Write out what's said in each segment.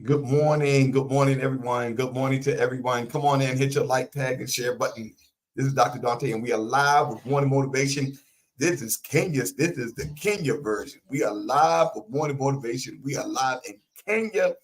Good morning, everyone. Good morning to everyone. Come on in, hit your like tag and share button. This is Dr. Dante, and we are live with Morning Motivation. This is Kenya's. This is the Kenya version. We are live with Morning Motivation. We are live in Kenya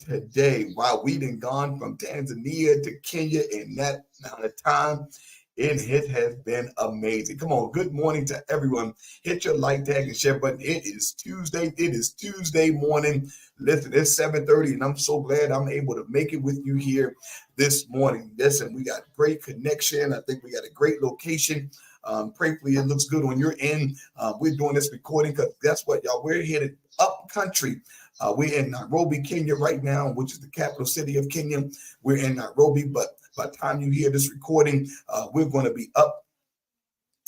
today. Wow, we done gone from Tanzania to Kenya in that amount of time. It has been amazing. Come on, good morning to everyone. Hit your like tag and share button. It is Tuesday. It is Tuesday morning. Listen, it's 7:30, and I'm so glad I'm able to make it with you here this morning. Listen, we got great connection. I think we got a great location. Prayfully, it looks good on your end. We're doing this recording because guess what, y'all? We're headed up country. We're in Nairobi, Kenya right now, which is the capital city of Kenya. We're in Nairobi, but by the time you hear this recording, we're going to be up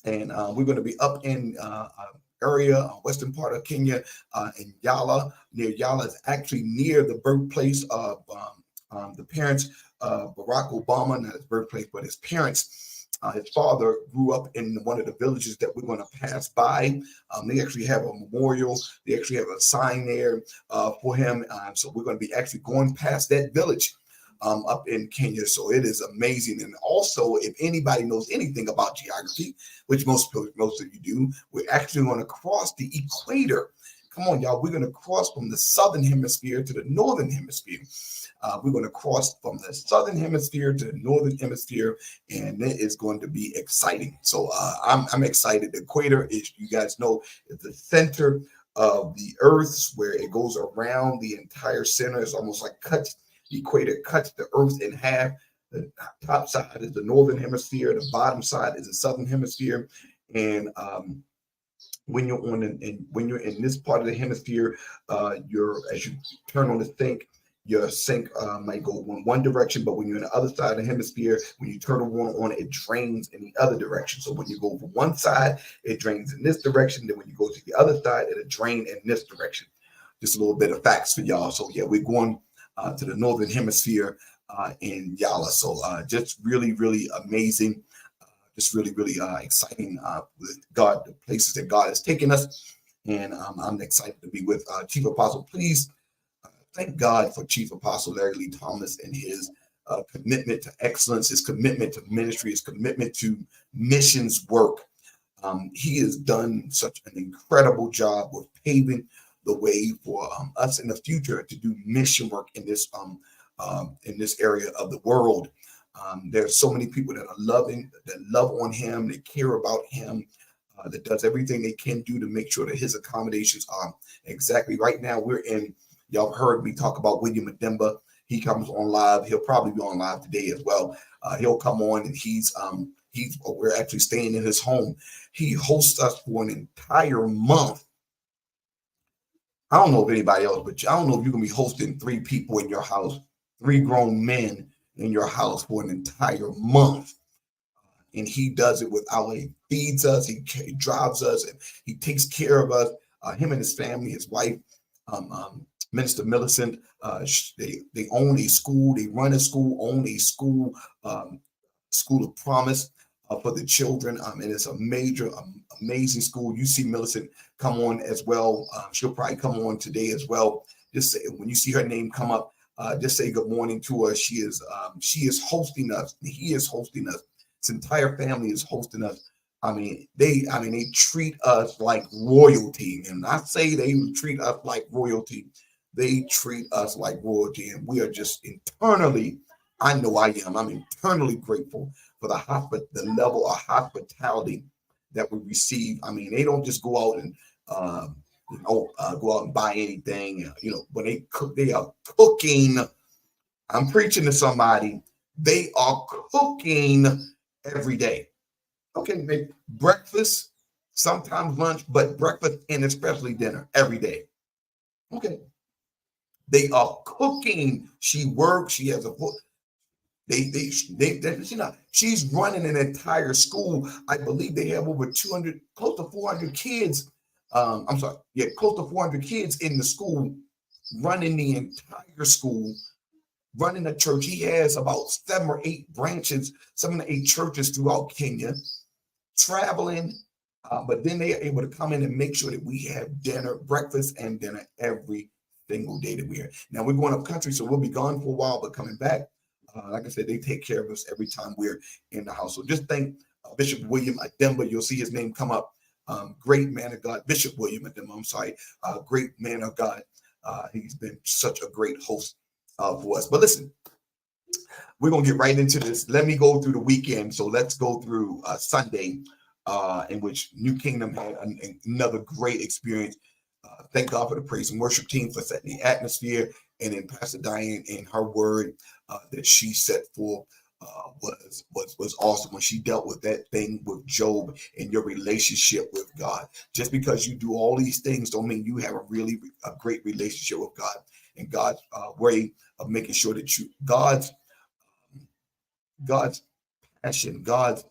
and we're going to be up in area, western part of Kenya, in Yala. Near Yala is actually near the birthplace of the parents of Barack Obama, not his birthplace, but his parents. His father grew up in one of the villages that we're going to pass by. They actually have a memorial. They actually have a sign there for him. So we're going to be actually going past that village up in Kenya. So it is amazing. And also, if anybody knows anything about geography, which most of you do, we're actually going to cross the equator. Come on, y'all. We're going to cross from the southern hemisphere to the northern hemisphere. We're going to cross from the southern hemisphere to the northern hemisphere, and it is going to be exciting. So I'm excited. The equator is, you guys know, is the center of the Earth, where it goes around the entire center. It's almost like cuts the equator, cuts the Earth in half. The top side is the northern hemisphere. The bottom side is the southern hemisphere. And when you're when you're in this part of the hemisphere, as you turn on the sink, your sink might go in one direction, but when you're in the other side of the hemisphere, when you turn the water on, it drains in the other direction. So when you go from one side, it drains in this direction. Then when you go to the other side, it'll drain in this direction. Just a little bit of facts for y'all. So yeah, we're going to the northern hemisphere in Yala. So just really, really amazing. Just really, really exciting with God, the places that God has taken us. And I'm excited to be with Chief Apostle. Please thank God for Chief Apostle Larry Lee Thomas and his commitment to excellence, his commitment to ministry, his commitment to missions work. He has done such an incredible job with paving the way for us in the future to do mission work in this area of the world. There's so many people that are that love on him, that care about him, that does everything they can do to make sure that his accommodations are exactly right. Now y'all heard me talk about William Ademba. He comes on live. He'll probably be on live today as well. He'll come on, and we're actually staying in his home. He hosts us for an entire month. I don't know if anybody else, but I don't know if you're gonna be hosting 3 people in your house, 3 grown men in your house for an entire month. And he does it without, he feeds us, he drives us, and he takes care of us. Him and his family, his wife, Minister Millicent, they own a school, they run a school, own a school, School of Promise for the children, and it's a major, amazing school. You see Millicent come on as well. She'll probably come on today as well. Just say, when you see her name come up, just say good morning to her. She is hosting us. He is hosting us. His entire family is hosting us. They treat us like royalty, and I say they treat us like royalty. They treat us like royalty, and we are just internally. I know I am. I'm internally grateful for the level of hospitality that we receive. They don't just go out and go out and buy anything. When they cook, they are cooking. I'm preaching to somebody. They are cooking every day. Okay, make breakfast, sometimes lunch, but breakfast and especially dinner every day. Okay, they are cooking. She works. She has a book. She's running an entire school. I believe they have over 200, close to 400 kids. Close to 400 kids in the school, running the entire school, running a church. He has about 7 or 8 branches, 7 or 8 churches throughout Kenya, traveling. But then they are able to come in and make sure that we have breakfast and dinner every single day that we're here. Now we're going up country, so we'll be gone for a while, but coming back, like I said, they take care of us every time we're in the house. So just thank Bishop William at Denver. You'll see his name come up. Great man of God, Bishop William at Denver. I'm sorry, great man of God. He's been such a great host for us. But listen, we're going to get right into this. Let me go through the weekend. So let's go through Sunday, in which New Kingdom had another great experience. Thank God for the praise and worship team for setting the atmosphere. And then Pastor Diane and her word that she set forth was awesome when she dealt with that thing with Job and your relationship with God. Just because you do all these things don't mean you have a great relationship with God, and God's way of making sure that God's passion, God's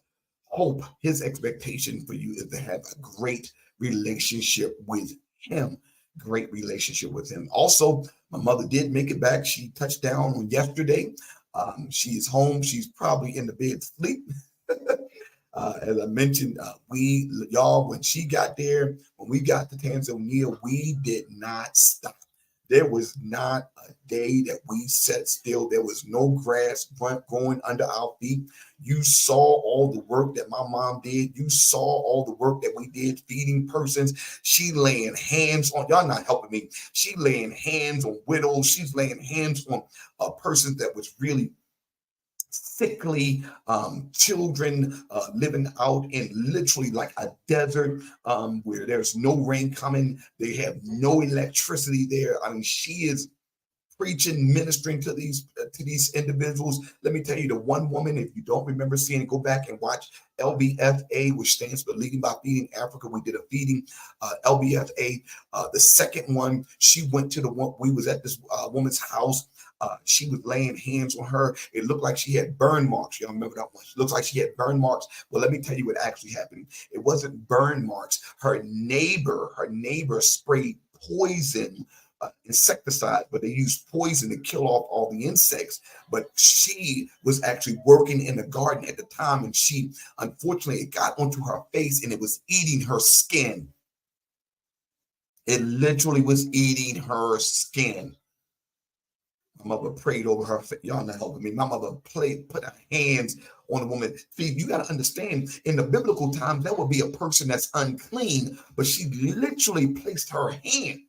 hope, his expectation for you is to have a great relationship with him. Great relationship with him. Also, my mother did make it back. She touched down on yesterday. She is home. She's probably in the bed asleep. As I mentioned, when she got there, when we got to Tanzania, we did not stop. There was not a day that we sat still. There was no grass growing under our feet. You saw all the work that my mom did. You saw all the work that we did feeding persons. She laying hands on, y'all not helping me. She laying hands on widows. She's laying hands on a person that was really sickly, children living out in literally like a desert where there's no rain coming. They have no electricity there. I mean, she is preaching, ministering to these individuals. Let me tell you, the one woman, if you don't remember seeing it, go back and watch LBFA, which stands for Leading by Feeding Africa. We did a feeding, LBFA. The second one, she went to we was at this woman's house. She was laying hands on her. It looked like she had burn marks. Y'all remember that one? It looks like she had burn marks. Well, let me tell you what actually happened. It wasn't burn marks. Her neighbor sprayed poison, insecticide, but they used poison to kill off all the insects. But she was actually working in the garden at the time, and unfortunately, it got onto her face and it was eating her skin. It literally was eating her skin. My mother prayed over her. Y'all not helping me. My mother put her hands on the woman's feet. You got to understand, in the biblical times, that would be a person that's unclean, but she literally placed her hand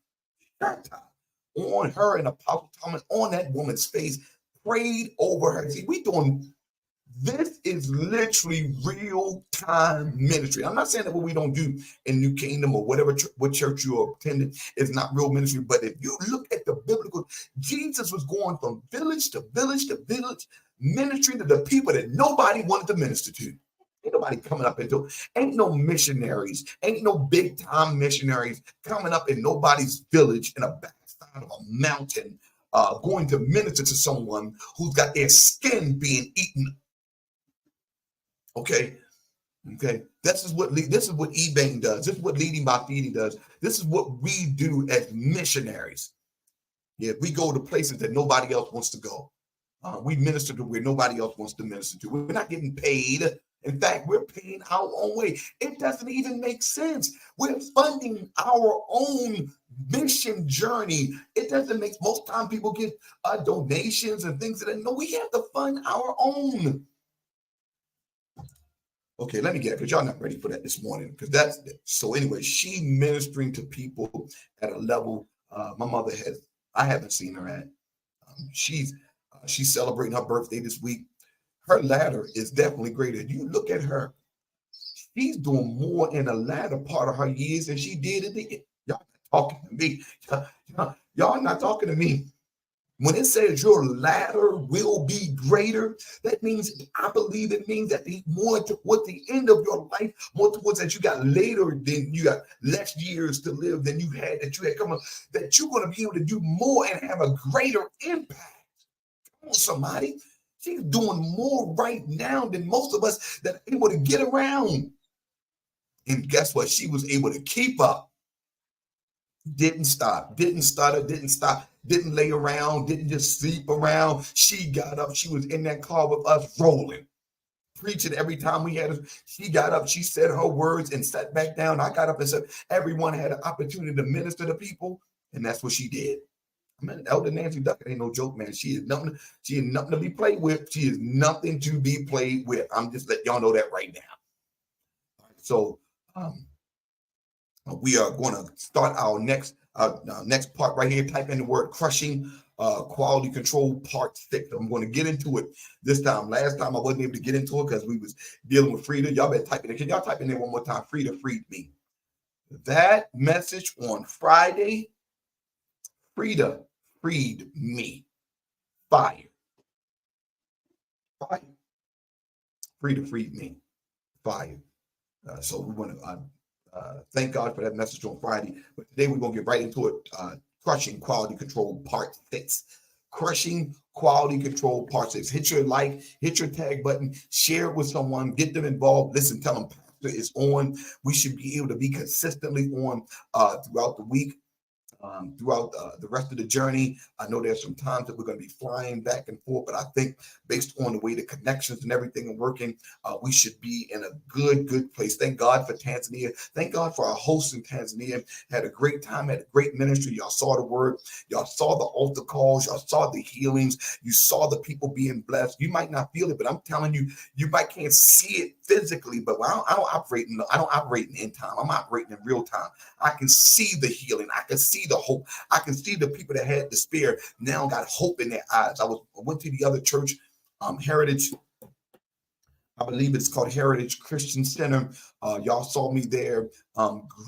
on her and Apostle Thomas on that woman's face, prayed over her. See, this is literally real time ministry. I'm not saying that what we don't do in New Kingdom or what church you're attending is not real ministry, but if you look at the biblical, Jesus was going from village to village to village, ministering to the people that nobody wanted to minister to. Ain't nobody coming up into, ain't no missionaries, ain't no big time missionaries coming up in nobody's village in a backside of a mountain, going to minister to someone who's got their skin being eaten. Okay. This is what EBANG does. This is what Leading by Feeding does. This is what we do as missionaries. Yeah, we go to places that nobody else wants to go. We minister to where nobody else wants to minister to. We're not getting paid. In fact, we're paying our own way. It doesn't even make sense. We're funding our own mission journey. It doesn't make, most time people get donations and things that, no, we have to fund our own. Okay, let me get it, because y'all not ready for that this morning. So anyway, she ministering to people at a level my mother I haven't seen her at. She's celebrating her birthday this week. Her ladder is definitely greater. You look at her, she's doing more in the latter part of her years than she did at the end. Y'all not talking to me. Y'all not talking to me. When it says your ladder will be greater, that means, I believe it means that more towards the end of your life, more towards that you got later, than you got less years to live than you had coming, that you're going to be able to do more and have a greater impact. Come on, somebody. She's doing more right now than most of us that are able to get around. And guess what? She was able to keep up. Didn't stop, didn't stutter, didn't stop, didn't lay around, didn't just sleep around. She got up. She was in that car with us rolling, preaching every time we had her. She got up, she said her words and sat back down. I got up and said, everyone had an opportunity to minister to people. And that's what she did. Man, Elder Nancy Duckett ain't no joke, man. She is nothing. She is nothing to be played with. She is nothing to be played with. I'm just letting y'all know that right now. So we are going to start our next part right here. Type in the word crushing quality control part 6. I'm going to get into it this time. Last time I wasn't able to get into it because we was dealing with Frida. Y'all better type it in. Can y'all type in there one more time? Frida freed me. That message on Friday, Frida freed me. Fire. Fire. Frida freed me. Fire. So we want to thank God for that message on Friday. But today we're going to get right into it. Crushing quality control part 6. Crushing quality control part 6. Hit your like, hit your tag button, share it with someone, get them involved. Listen, tell them Pastor is on. We should be able to be consistently on throughout the week. Throughout the rest of the journey. I know there's some times that we're going to be flying back and forth, but I think based on the way the connections and everything are working, we should be in a good place. Thank God for Tanzania. Thank God for our hosts in Tanzania. Had a great time, had a great ministry. Y'all saw the word. Y'all saw the altar calls. Y'all saw the healings. You saw the people being blessed. You might not feel it, but I'm telling you, you might can't see it physically, but I don't operate in end time. I'm operating in real time. I can see the healing. I can see the hope. I can see the people that had despair now got hope in their eyes. I went to the other church, Heritage. I believe it's called Heritage Christian Center. Y'all saw me there.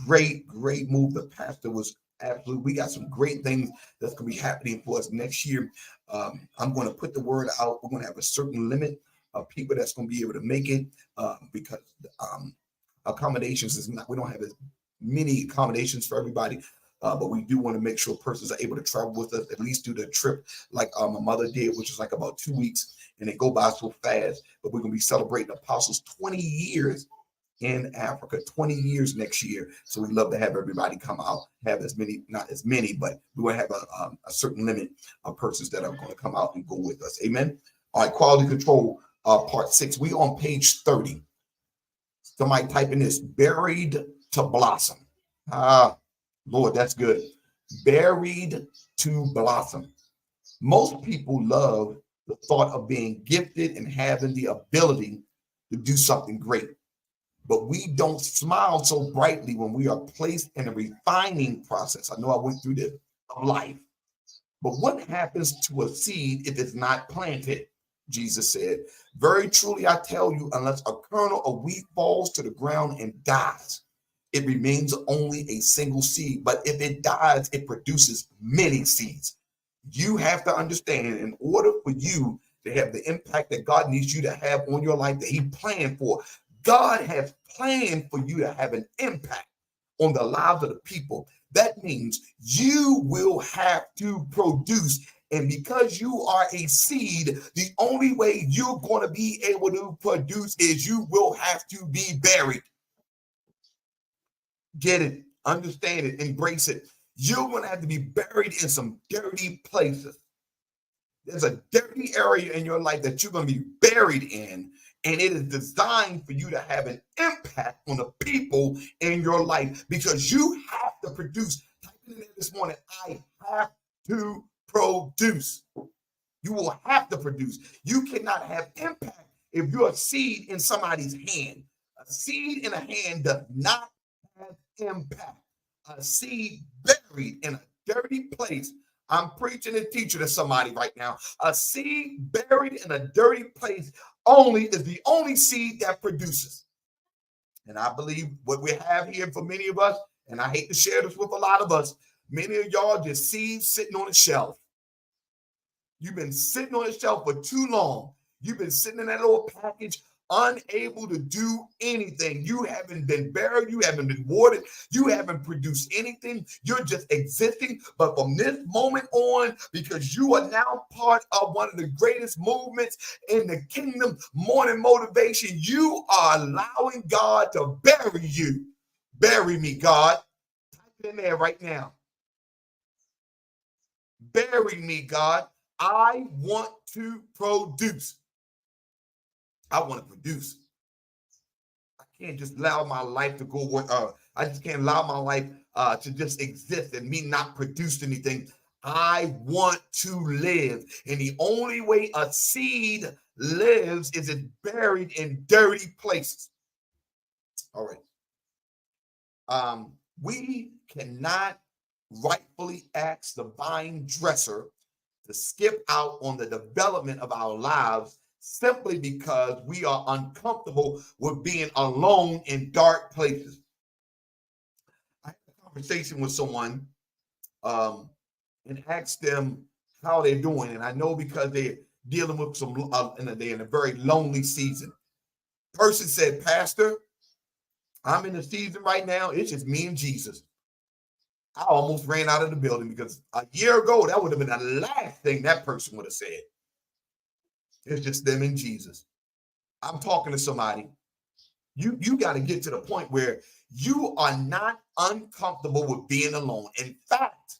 Great move. The pastor was absolutely. We got some great things that's going to be happening for us next year. I'm going to put the word out. We're going to have a certain limit of people that's going to be able to make it because accommodations is not. We don't have as many accommodations for everybody. But we do want to make sure persons are able to travel with us, at least do the trip like my mother did, which is like about 2 weeks, and they go by so fast. But we're going to be celebrating Apostles 20 years in Africa, 20 years next year. So we'd love to have everybody come out, have as many, not as many, but we want to have a certain limit of persons that are going to come out and go with us. Amen. All right, quality control, part 6. We on page 30. Somebody type in this, buried to blossom. Lord, that's good. Buried to blossom. Most people love the thought of being gifted and having the ability to do something great. But we don't smile so brightly when we are placed in a refining process. I know I went through this of life. But what happens to a seed if it's not planted? Jesus said, very truly I tell you, unless a kernel of wheat falls to the ground and dies, it remains only a single seed. But if it dies, it produces many seeds. You have to understand, in order for you to have the impact that God needs you to have on your life that he planned for, God has planned for you to have an impact on the lives of the people. That means you will have to produce. And because you are a seed, the only way you're going to be able to produce is you will have to be buried. Get it, understand it, embrace it. You're going to have to be buried in some dirty places. There's a dirty area in your life that you're going to be buried in, and it is designed for you to have an impact on the people in your life because you have to produce. Type it in there this morning. I have to produce. You will have to produce. You cannot have impact if you're a seed in somebody's hand. A seed in a hand does not have impact. A seed buried in a dirty place. I'm preaching and teaching to somebody right now. A seed buried in a dirty place only is the only seed that produces. And I believe what we have here for many of us, and I hate to share this with a lot of us, many of y'all just seeds sitting on a shelf. You've been sitting on a shelf for too long. You've been sitting in that little package, unable to do anything. You haven't been buried. You haven't been watered. You haven't produced anything. You're just existing. But from this moment on, because you are now part of one of the greatest movements in the kingdom, morning motivation, you are allowing God to bury you. Bury me, God. Type it in there right now. Bury me, God. I want to produce. I want to produce. I can't just allow my life to go. I just can't allow my life to just exist and me not produce anything. I want to live. And the only way a seed lives is it's buried in dirty places. All right. We cannot rightfully ask the vine dresser to skip out on the development of our lives simply because we are uncomfortable with being alone in dark places. I had a conversation with someone and asked them how they're doing, and I know because they're dealing with some, they're in a very lonely season. Person said, Pastor, I'm in a season right now. It's just me and Jesus. I almost ran out of the building because a year ago, that would have been the last thing that person would have said. It's just them and Jesus. I'm talking to somebody. You got to get to the point where you are not uncomfortable with being alone. In fact,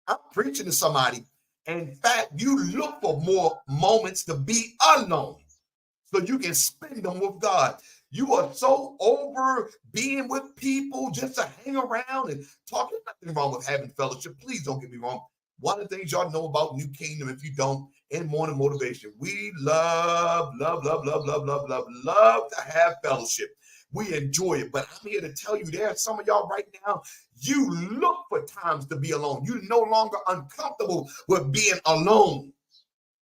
I'm preaching to somebody. In fact, you look for more moments to be alone so you can spend them with God. You are so over being with people just to hang around and talk. There's nothing wrong with having fellowship. Please don't get me wrong. One of the things y'all know about New Kingdom, if you don't, in Morning Motivation, we love to have fellowship. We enjoy it. But I'm here to tell you, there are some of y'all right now, you look for times to be alone. You're no longer uncomfortable with being alone.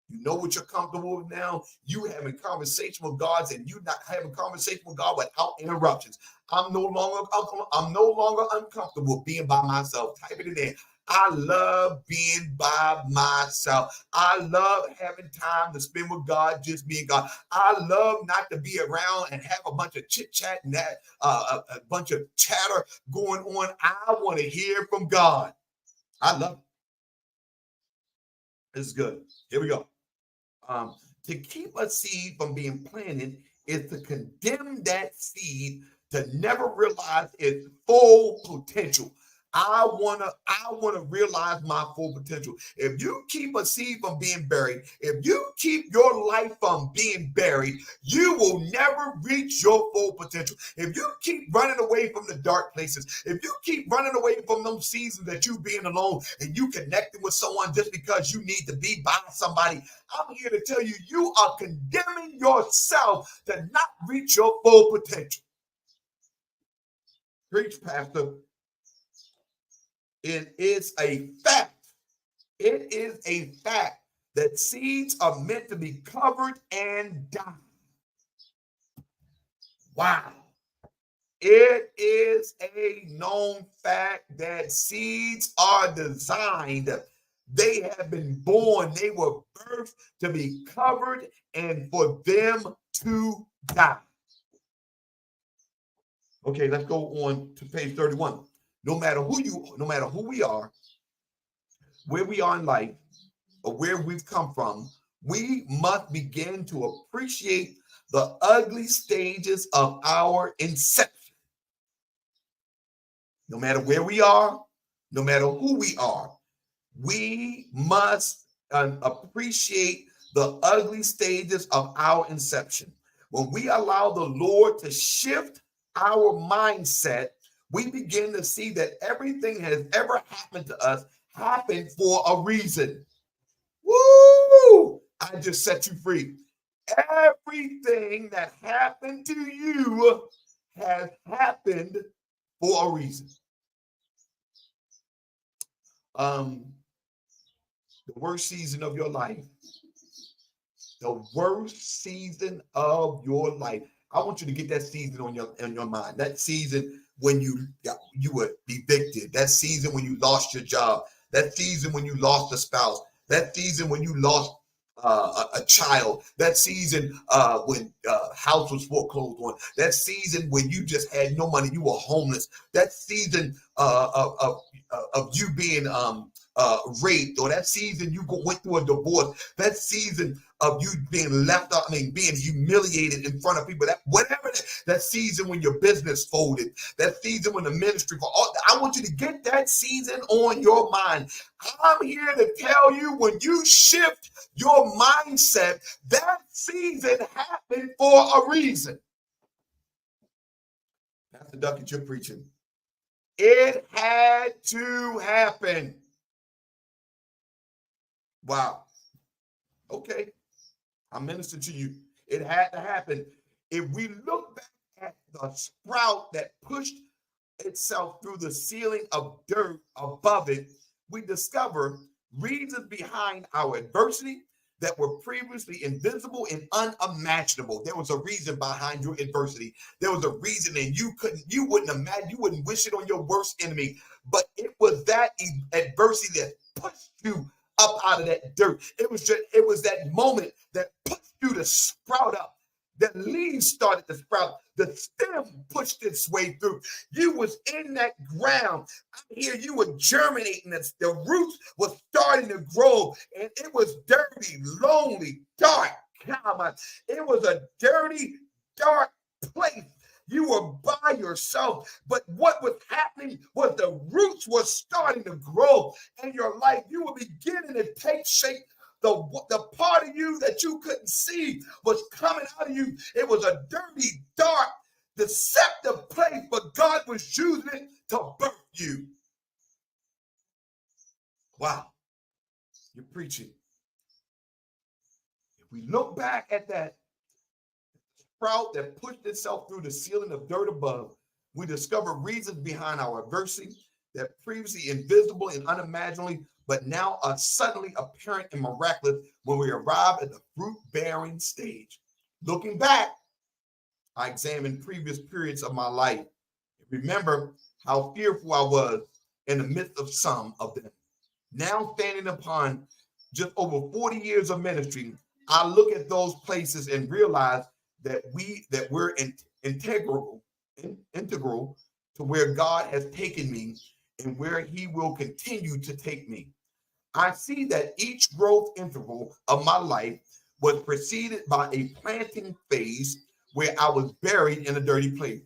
You know what you're comfortable with now? You having conversation with God and you not having conversation with God without interruptions. I'm no longer uncomfortable being by myself. Type it in there. I love being by myself. I love having time to spend with God, just being God. I love not to be around and have a bunch of chit chat and that a bunch of chatter going on. I want to hear from God. I love it. This is good. Here we go. To keep a seed from being planted is to condemn that seed to never realize its full potential. I wanna realize my full potential. If you keep a seed from being buried, if you keep your life from being buried, you will never reach your full potential. If you keep running away from the dark places, if you keep running away from those seasons that you being alone and you connected with someone just because you need to be by somebody, I'm here to tell you, you are condemning yourself to not reach your full potential. Preach, Pastor. It is a fact. It is a fact that seeds are meant to be covered and die. Wow. It is a known fact that seeds are designed. They have been born. They were birthed to be covered and for them to die. Okay, let's go on to page 31. No matter who we are, where we are in life, or where we've come from, we must begin to appreciate the ugly stages of our inception. No matter where we are, no matter who we are, we must appreciate the ugly stages of our inception. When we allow the Lord to shift our mindset, we begin to see that everything that has ever happened to us happened for a reason. Woo! I just set you free. Everything that happened to you has happened for a reason. The worst season of your life. The worst season of your life. I want you to get that season on your mind. That season when you were evicted. That season when you lost your job. That season when you lost a spouse. That season when you lost a child. That season when house was foreclosed on. That season when you just had no money. You were homeless. That season of you being raped, or that season you went through a divorce, that season of you being left out, being humiliated in front of people, that whatever that season when your business folded, that season when the ministry, I want you to get that season on your mind. I'm here to tell you, when you shift your mindset, that season happened for a reason. Pastor Duckett, you're preaching. It had to happen. Wow. Okay. I minister to you. It had to happen. If we look back at the sprout that pushed itself through the ceiling of dirt above it, we discover reasons behind our adversity that were previously invisible and unimaginable. There was a reason behind your adversity. There was a reason, and you wouldn't imagine, you wouldn't wish it on your worst enemy. But it was that adversity that pushed you up out of that dirt. It was that moment that pushed you to sprout up. The leaves started to sprout. The stem pushed its way through. You was in that ground. I hear you were germinating. The roots were starting to grow, and it was dirty, lonely, dark. Come on. It was a dirty, dark place. You were by yourself, but what was happening was the roots were starting to grow in your life. You were beginning to take shape. The part of you that you couldn't see was coming out of you. It was a dirty, dark, deceptive place, but God was using it to birth you. Wow. You're preaching. If we look back at that sprout that pushed itself through the ceiling of dirt above, we discover reasons behind our adversity that previously invisible and unimaginably, but now are suddenly apparent and miraculous when we arrive at the fruit-bearing stage. Looking back, I examined previous periods of my life. Remember how fearful I was in the midst of some of them. Now standing upon just over 40 years of ministry, I look at those places and realize that we're integral to where God has taken me and where he will continue to take me. I see that each growth interval of my life was preceded by a planting phase where I was buried in a dirty place.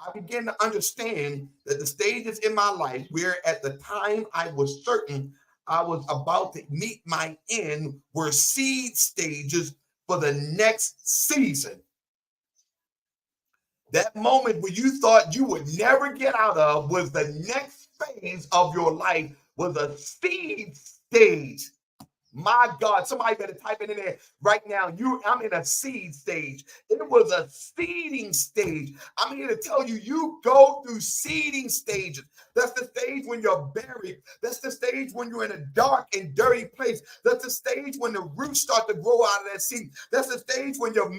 I began to understand that the stages in my life where at the time I was certain I was about to meet my end were seed stages for the next season. That moment where you thought you would never get out of was the next phase of your life, was a seed stage. My God, somebody better type it in there right now. I'm in a seed stage. It was a seeding stage. I'm here to tell you, you go through seeding stages. That's the stage when you're buried. That's the stage when you're in a dark and dirty place. That's the stage when the roots start to grow out of that seed. That's the stage when your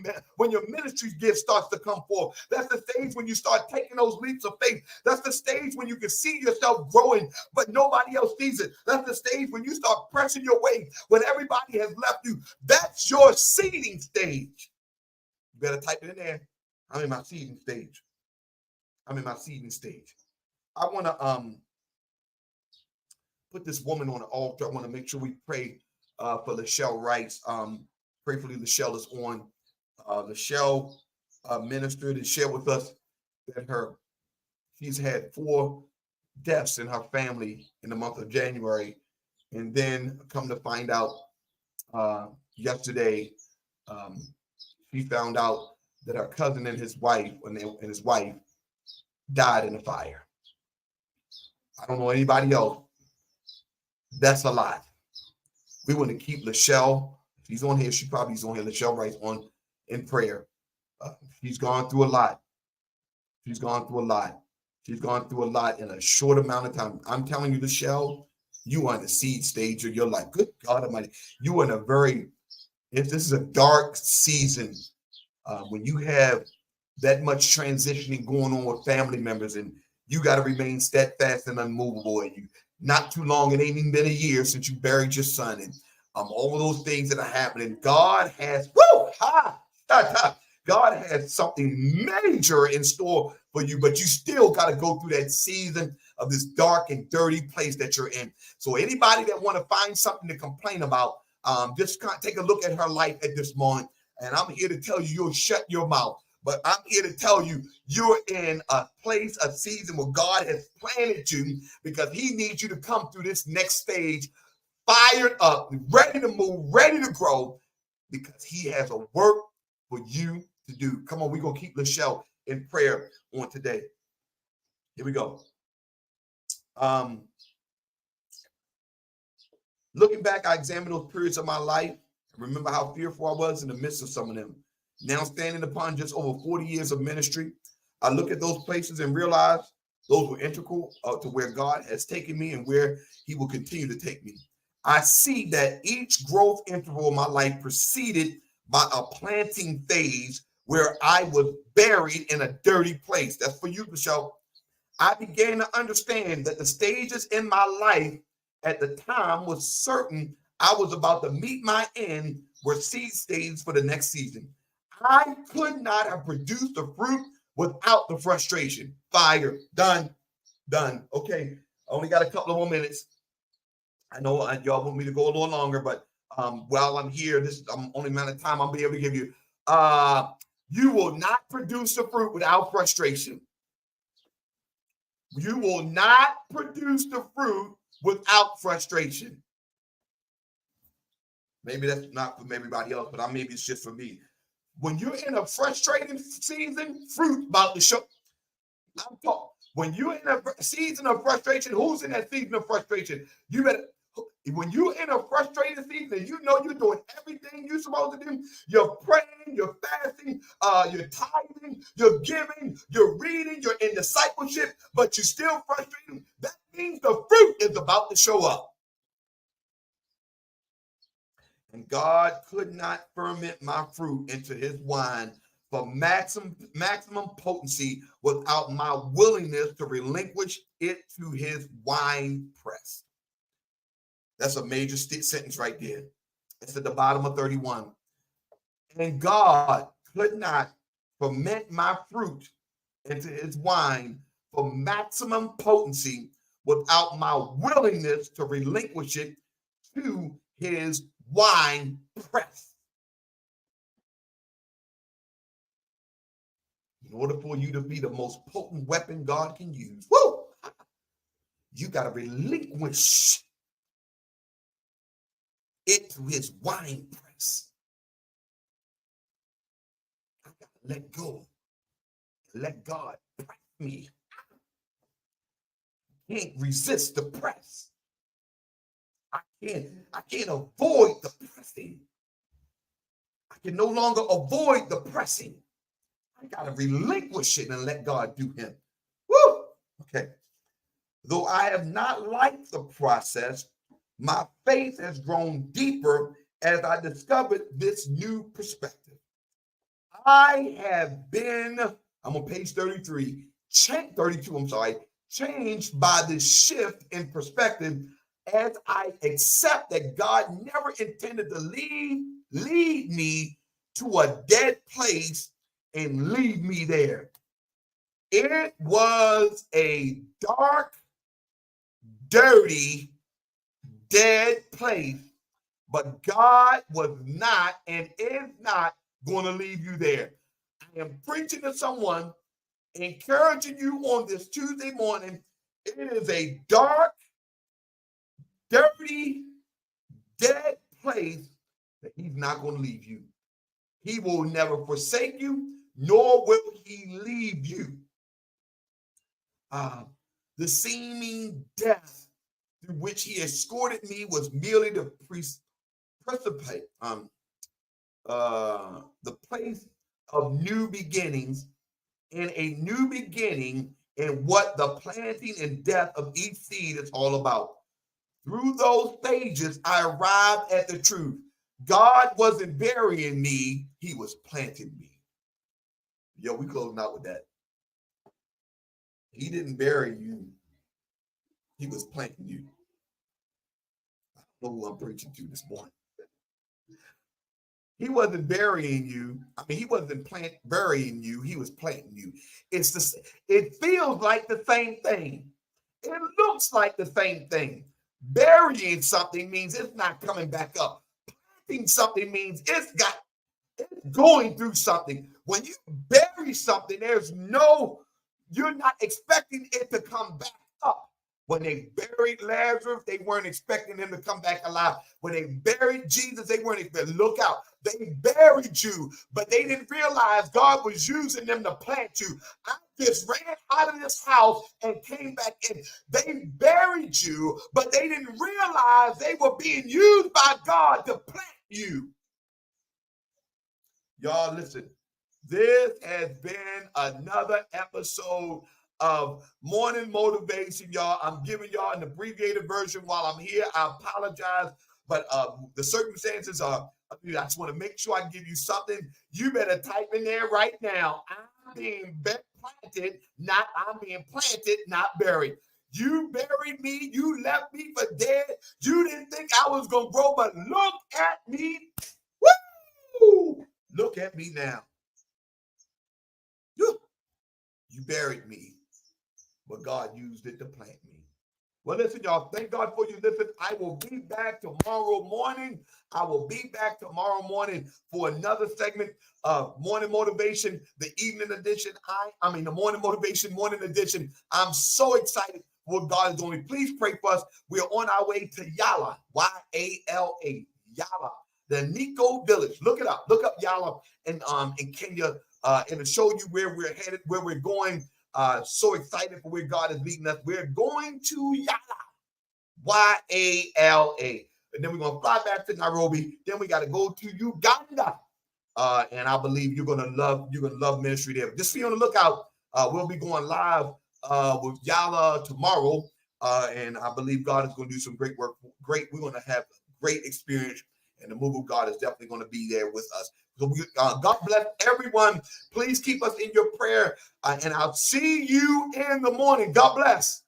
ministry gift starts to come forth. That's the stage when you start taking those leaps of faith. That's the stage when you can see yourself growing, but nobody else sees it. That's the stage when you start pressing your way when everybody has left you. That's your seeding stage. You better type it in there. I'm in my seeding stage. I'm in my seeding stage. I want to put this woman on the altar. I want to make sure we pray for Lachelle Rice. Prayfully, Lachelle is on. Lachelle ministered and shared with us that she's had 4 deaths in her family in the month of January. And then come to find out yesterday, she found out that her cousin and his wife died in a fire. I don't know anybody else. That's a lot. We want to keep Lachelle. She's on here. She probably is on here. Lachelle Rice on in prayer. She's gone through a lot. She's gone through a lot. She's gone through a lot in a short amount of time. I'm telling you, Lachelle, you are in the seed stage of your life. Good God Almighty. You are in this is a dark season when you have that much transitioning going on with family members and you got to remain steadfast and unmovable. And you, not too long, it ain't even been a year since you buried your son. And all of those things that are happening. God has, God has something major in store for you, but you still got to go through that season of this dark and dirty place that you're in. So anybody that want to find something to complain about, just take a look at her life at this moment. And I'm here to tell you, you'll shut your mouth. But I'm here to tell you, you're in a place, a season where God has planted you because he needs you to come through this next stage fired up, ready to move, ready to grow, because he has a work for you to do. Come on, we're going to keep Lachelle in prayer on today. Here we go. Looking back, I examined those periods of my life and remember how fearful I was in the midst of some of them. Now, standing upon just over 40 years of ministry, I look at those places and realize those were integral to where God has taken me and where He will continue to take me. I see that each growth interval of my life preceded by a planting phase where I was buried in a dirty place. That's for you, Michelle. I began to understand that the stages in my life at the time was certain I was about to meet my end were seed stages for the next season. I could not have produced the fruit without the frustration. Fire, done. Okay, I only got a couple of more minutes. I know y'all want me to go a little longer, but while I'm here, this is the only amount of time I'll be able to give you. You will not produce the fruit without frustration. You will not produce the fruit without frustration. Maybe that's not for everybody else, but maybe it's just for me. When you're in a frustrating season, fruit about to show. I'm talking. When you're in a season of frustration, who's in that season of frustration? You better. When you're in a frustrated season and you know you're doing everything you're supposed to do, you're praying, you're fasting, you're tithing, you're giving, you're reading, you're in discipleship, but you're still frustrated, that means the fruit is about to show up. And God could not ferment my fruit into His wine for maximum potency without my willingness to relinquish it to His wine press. That's a major sentence right there. It's at the bottom of 31. And God could not ferment my fruit into His wine for maximum potency without my willingness to relinquish it to His wine press. In order for you to be the most potent weapon God can use, you got to relinquish it to His wine press. I got to let go. Let God press me. I can't resist the press. I can't avoid the pressing. I can no longer avoid the pressing. I got to relinquish it and let God do Him. Woo! Okay. Though I have not liked the process, my faith has grown deeper as I discovered this new perspective. I have been, I'm on page 32, changed by this shift in perspective as I accept that God never intended to lead me to a dead place and leave me there. It was a dark, dirty, dead place, but God was not and is not going to leave you there. I am preaching to someone, encouraging you on this Tuesday morning. It is a dark, dirty, dead place that He's not going to leave you. He will never forsake you, nor will He leave you. The seeming death through which He escorted me was merely the precipitate, the place of new beginnings, and a new beginning in what the planting and death of each seed is all about. Through those stages, I arrived at the truth. God wasn't burying me, He was planting me. Yo, we closing out with that. He didn't bury you, He was planting you. I don't know who I'm preaching to this morning. He wasn't burying you. I mean, He wasn't burying you. He was planting you. It feels like the same thing. It looks like the same thing. Burying something means it's not coming back up. Planting something means it's going through something. When you bury something, you're not expecting it to come back up. When they buried Lazarus, they weren't expecting him to come back alive. When they buried Jesus, they weren't expecting. Look out. They buried you, but they didn't realize God was using them to plant you. I just ran out of this house and came back in. They buried you, but they didn't realize they were being used by God to plant you. Y'all, listen, this has been another episode of Morning Motivation, y'all. I'm giving y'all an abbreviated version while I'm here. I apologize, but the circumstances are, I just want to make sure I give you something. You better type in there right now. I'm being planted, not buried. You buried me. You left me for dead. You didn't think I was going to grow, but look at me. Woo! Look at me now. You buried me, but God used it to plant me. Well, listen, y'all, thank God for you. Listen, I will be back tomorrow morning. I will be back tomorrow morning for another segment of Morning Motivation, the evening edition. The Morning Motivation, morning edition. I'm so excited for what God is doing. Please pray for us. We are on our way to Yala, Y-A-L-A, Yala, the Nico Village. Look it up. Look up Yala in Kenya, and it'll show you where we're headed, where we're going. So excited for where God is leading us. We're going to Yala, Y-A-L-A. And then we're going to fly back to Nairobi. Then we got to go to Uganda. And I believe you're going to love ministry there. Just be on the lookout. We'll be going live with Yala tomorrow. And I believe God is going to do some great work. We're going to have a great experience. And the move of God is definitely going to be there with us. So God bless everyone. Please keep us in your prayer. And I'll see you in the morning. God bless.